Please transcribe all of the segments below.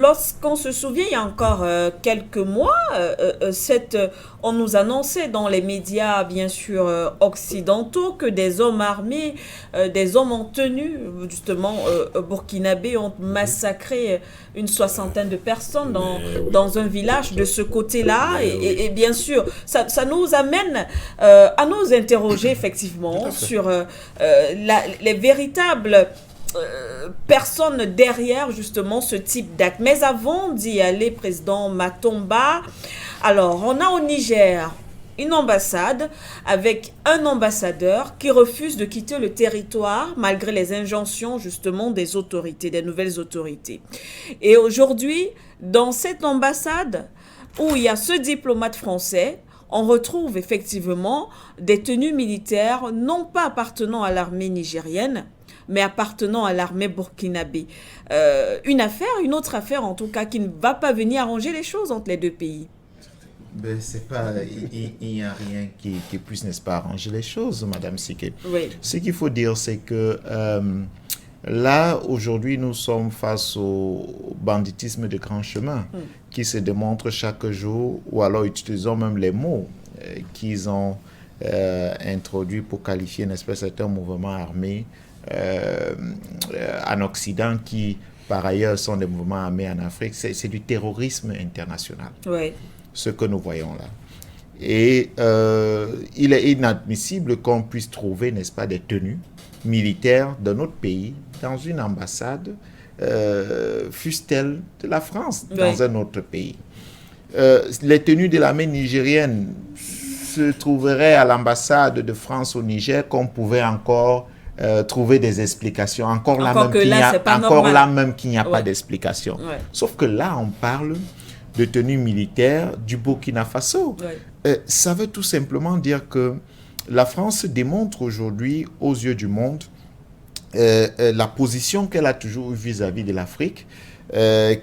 lorsqu'on se souvient, il y a encore quelques mois, on nous annonçait dans les médias, bien sûr, occidentaux, que des hommes armés, des hommes en tenue, justement, burkinabés, ont massacré une soixantaine de personnes dans un village de ce côté-là. Et bien sûr, ça nous amène à nous interroger, effectivement, sur les véritables personnes derrière justement ce type d'acte. Mais avant d'y aller, président Matomba, alors on a au Niger une ambassade avec un ambassadeur qui refuse de quitter le territoire malgré les injonctions justement des autorités, des nouvelles autorités. Et aujourd'hui, dans cette ambassade où il y a ce diplomate français, on retrouve effectivement des tenues militaires non pas appartenant à l'armée nigérienne, mais appartenant à l'armée burkinabé. Une autre affaire en tout cas, qui ne va pas venir arranger les choses entre les deux pays. Ben, c'est pas, il n'y a rien qui puisse, n'est-ce pas, arranger les choses, Madame Siké. Oui. Ce qu'il faut dire, c'est que là, aujourd'hui, nous sommes face au banditisme de grand chemin qui se démontre chaque jour, ou alors utilisons même les mots qu'ils ont introduits pour qualifier, n'est-ce pas, certains mouvements armés en Occident qui, par ailleurs, sont des mouvements armés en Afrique. C'est du terrorisme international, ce que nous voyons là. Et il est inadmissible qu'on puisse trouver, n'est-ce pas, des tenues militaires de notre pays dans une ambassade, fût-elle de la France, dans un autre pays. Les tenues de l'armée nigérienne se trouveraient à l'ambassade de France au Niger qu'on pouvait encore trouver des explications. Encore là même qu'il n'y a pas d'explication. Sauf que là, on parle de tenue militaire du Burkina Faso. Ça veut tout simplement dire que la France démontre aujourd'hui aux yeux du monde la position qu'elle a toujours eue vis-à-vis de l'Afrique,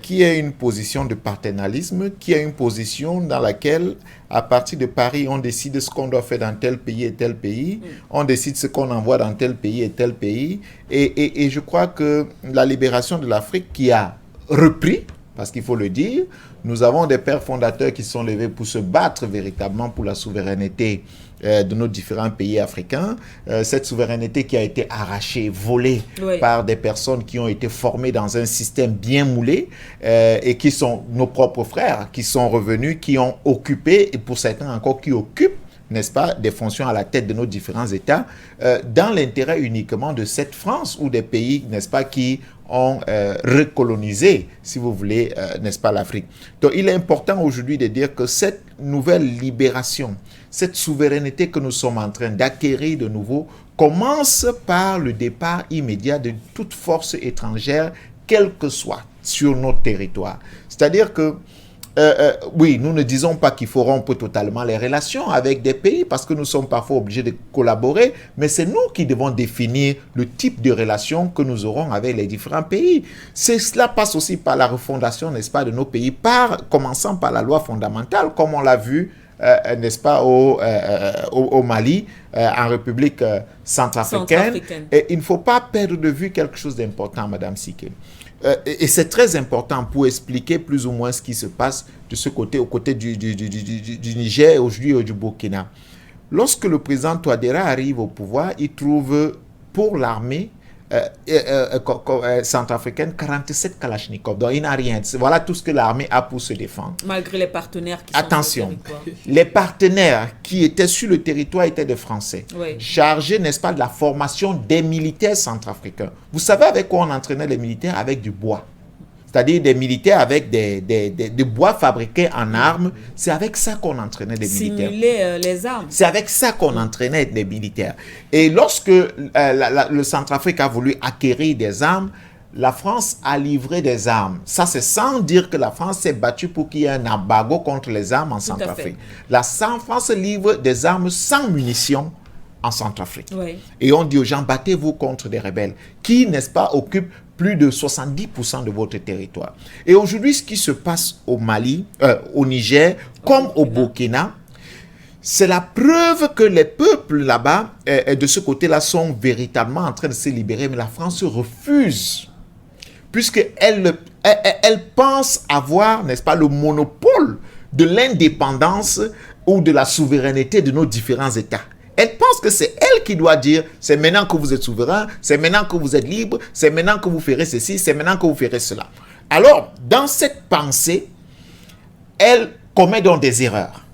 qui est une position de paternalisme, qui est une position dans laquelle, à partir de Paris, on décide ce qu'on doit faire dans tel pays et tel pays, on décide ce qu'on envoie dans tel pays et tel pays, et je crois que la libération de l'Afrique qui a repris, parce qu'il faut le dire, nous avons des pères fondateurs qui sont levés pour se battre véritablement pour la souveraineté de nos différents pays africains. Cette souveraineté qui a été arrachée, volée par des personnes qui ont été formées dans un système bien moulé et qui sont nos propres frères, qui sont revenus, qui ont occupé, et pour certains encore qui occupent, n'est-ce pas, des fonctions à la tête de nos différents États, dans l'intérêt uniquement de cette France ou des pays, n'est-ce pas, qui ont recolonisé, si vous voulez, n'est-ce pas, l'Afrique. Donc, il est important aujourd'hui de dire que cette nouvelle libération, cette souveraineté que nous sommes en train d'acquérir de nouveau, commence par le départ immédiat de toute force étrangère, quelle que soit, sur notre territoire. C'est-à-dire que oui, nous ne disons pas qu'il faut rompre totalement les relations avec des pays parce que nous sommes parfois obligés de collaborer, mais c'est nous qui devons définir le type de relations que nous aurons avec les différents pays. Cela passe aussi par la refondation, n'est-ce pas, de nos pays, commençant par la loi fondamentale, comme on l'a vu, n'est-ce pas, au Mali, en République centrafricaine. Et il ne faut pas perdre de vue quelque chose d'important, Madame Siké. Et c'est très important pour expliquer plus ou moins ce qui se passe de ce côté, aux côtés du Niger, aujourd'hui et du Burkina. Lorsque le président Touadéra arrive au pouvoir, il trouve pour l'armée centrafricaine 47 Kalachnikov. Donc il n'a rien. Voilà tout ce que l'armée a pour se défendre. Malgré les partenaires qui sont Attention, sur le territoire. Les partenaires qui étaient sur le territoire étaient des Français, chargés, n'est-ce pas, de la formation des militaires centrafricains. Vous savez avec quoi on entraînait les militaires? Avec du bois. C'est-à-dire des militaires avec des bois fabriqués en armes. C'est avec ça qu'on entraînait les militaires. Simuler les armes. C'est avec ça qu'on entraînait les militaires. Et lorsque le Centrafrique a voulu acquérir des armes, la France a livré des armes. Ça, c'est sans dire que la France s'est battue pour qu'il y ait un embargo contre les armes en Centrafrique. La France livre des armes sans munitions en Centrafrique. Et on dit aux gens, battez-vous contre des rebelles qui, n'est-ce pas, occupent plus de 70% de votre territoire. Et aujourd'hui, ce qui se passe au Mali, au Niger, comme au Burkina, c'est la preuve que les peuples là-bas, de ce côté-là, sont véritablement en train de se libérer, mais la France refuse, puisqu'elle elle pense avoir, n'est-ce pas, le monopole de l'indépendance ou de la souveraineté de nos différents États. Elle pense que c'est elle qui doit dire, c'est maintenant que vous êtes souverain, c'est maintenant que vous êtes libre, c'est maintenant que vous ferez ceci, c'est maintenant que vous ferez cela. Alors, dans cette pensée, elle commet donc des erreurs.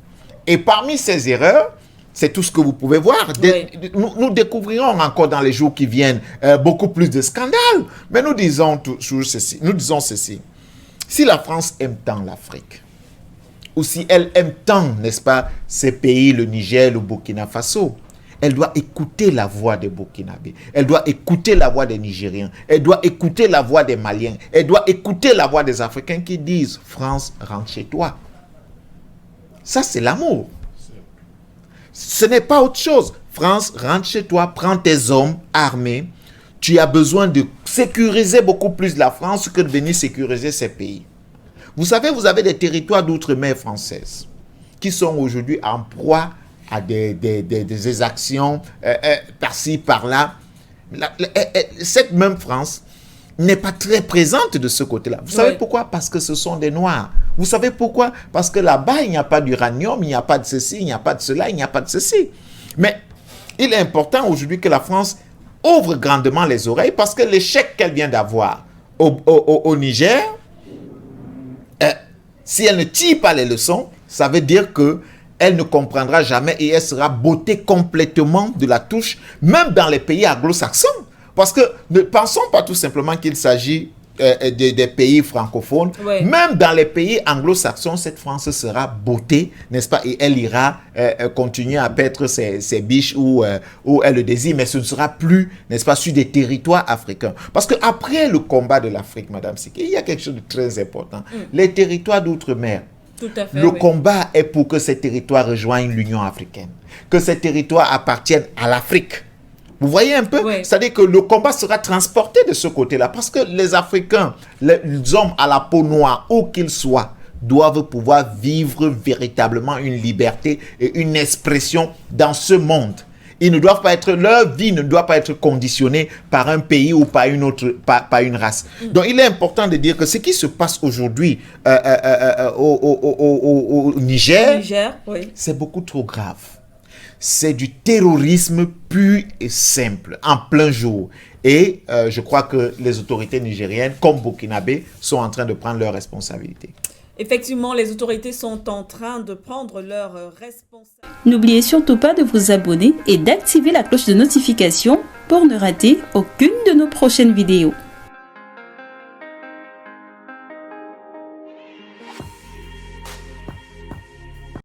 Et parmi ces erreurs, c'est tout ce que vous pouvez voir. Nous découvrirons encore dans les jours qui viennent beaucoup plus de scandales. Mais nous disons ceci. Si la France aime tant l'Afrique, ou si elle aime tant, n'est-ce pas, ces pays, le Niger, le Burkina Faso, elle doit écouter la voix des Burkinabés. Elle doit écouter la voix des Nigériens. Elle doit écouter la voix des Maliens. Elle doit écouter la voix des Africains qui disent « France, rentre chez toi ». Ça, c'est l'amour. Ce n'est pas autre chose. France, rentre chez toi, prends tes hommes armés. Tu as besoin de sécuriser beaucoup plus la France que de venir sécuriser ces pays. Vous savez, vous avez des territoires d'outre-mer françaises qui sont aujourd'hui en proie à des actions par-ci, par-là. Cette même France n'est pas très présente de ce côté-là. Vous savez pourquoi? Parce que ce sont des Noirs. Vous savez pourquoi? Parce que là-bas, il n'y a pas d'uranium, il n'y a pas de ceci, il n'y a pas de cela, il n'y a pas de ceci. Mais il est important aujourd'hui que la France ouvre grandement les oreilles parce que l'échec qu'elle vient d'avoir au Niger, si elle ne tire pas les leçons, ça veut dire qu'elle ne comprendra jamais et elle sera bottée complètement de la touche, même dans les pays anglo-saxons. Parce que ne pensons pas tout simplement qu'il s'agit des pays francophones. Même dans les pays anglo-saxons, cette France sera bottée, n'est-ce pas? Et elle ira continuer à paître ses biches où elle le désire, mais ce ne sera plus, n'est-ce pas, sur des territoires africains. Parce qu'après le combat de l'Afrique, Madame Siki, il y a quelque chose de très important. Les territoires d'outre-mer. Tout à fait, le combat est pour que ces territoires rejoignent l'Union africaine, que ces territoires appartiennent à l'Afrique. Vous voyez un peu? C'est-à-dire que le combat sera transporté de ce côté-là parce que les Africains, les hommes à la peau noire, où qu'ils soient, doivent pouvoir vivre véritablement une liberté et une expression dans ce monde. Ils ne doivent pas être, leur vie ne doit pas être conditionnée par un pays ou par une autre, par une race. Donc il est important de dire que ce qui se passe aujourd'hui au Niger, c'est beaucoup trop grave. C'est du terrorisme pur et simple, en plein jour. Et je crois que les autorités nigériennes, comme burkinabé, sont en train de prendre leurs responsabilités. Effectivement, les autorités sont en train de prendre leurs responsabilités. N'oubliez surtout pas de vous abonner et d'activer la cloche de notification pour ne rater aucune de nos prochaines vidéos.